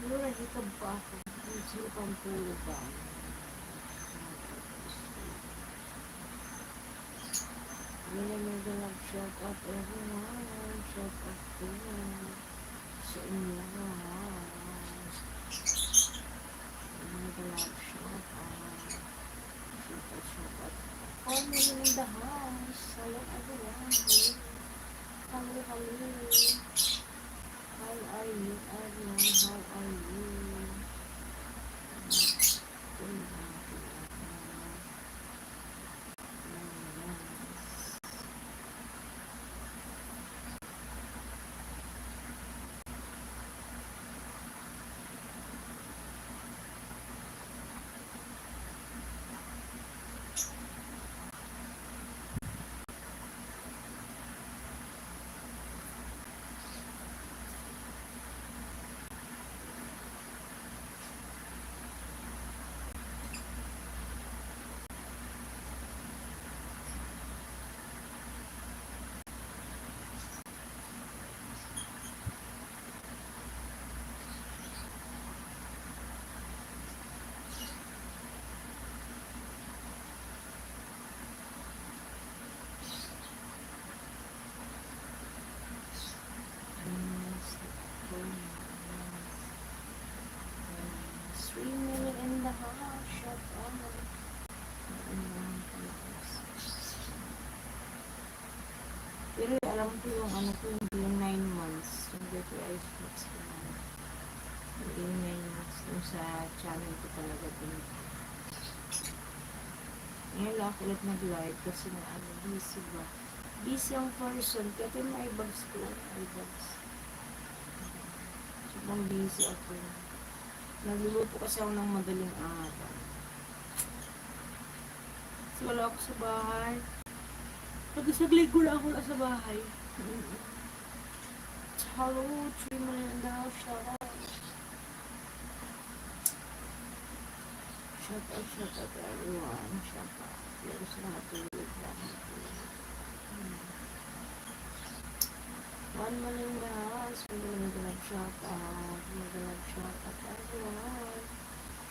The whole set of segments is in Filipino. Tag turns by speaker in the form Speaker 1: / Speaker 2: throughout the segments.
Speaker 1: Siguro nagikab pa ako. Siguro pang puro pa. Really mega love shout out everyone. Shout out to sa inyo lahat. Mega love shout out. Shout out. Family in the house. Hello everyone. Hello, hello. How are you everyone? How are you? Streaming in the house. Shut up. Pero alam ko yung ano ko, yung 9 months. Yung Dirty Ice Mix ko na. Yung 9 months. Yung sa channel ko talaga din. Ngayon lang ako ulit nag-live kasi na ano, busy ba? Busy ang person. Kasi may eyebags ko. Eyebags. Sobrang busy ako. Nagluluto kasi ako ng madaling araw. Kasi wala ako sa bahay. Pag-isaglig ko lang ako sa bahay. Hello, 3 million daw. Shout out. Shout out everyone. Shout out. Pero sa matulog lang. 1 million guys. We're gonna shout out. We're gonna shout out everyone.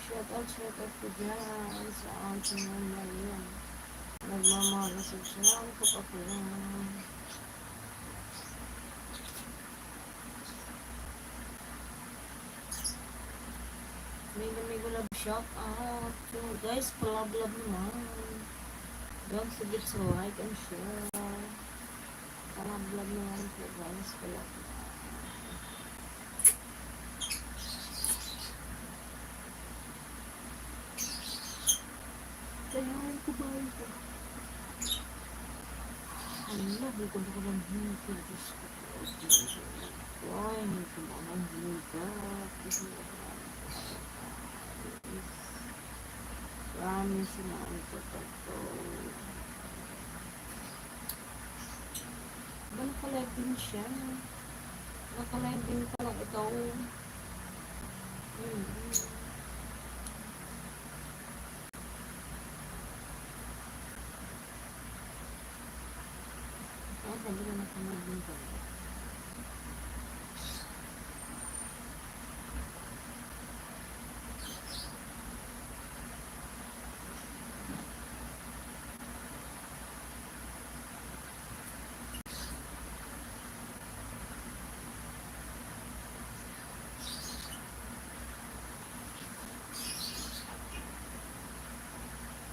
Speaker 1: Shout out to dyan. Sa ating 1 million. Nagmamagasag siya. Ang kapakulang. Mega love shout out. So guys, palab-lab naman. Don't forget to like and share. Palab-lab naman po guys. Palab-lab. Kailangan ko ba ito? Allah, bukod ko lang hintay. Diyos ko po. Ay, hindi ko ba nang hintay. Promise na ito to. Ba nakalive din siya? Nakalive din pala ito. Sabi ko nakalive din pala.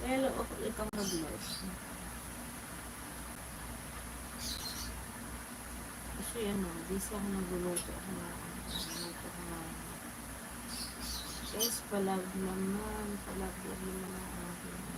Speaker 1: Hello, ako ikang mag-live. Kasi ano, busy ako nagluluto ako na. Guys, palag naman. Palag naman ang aking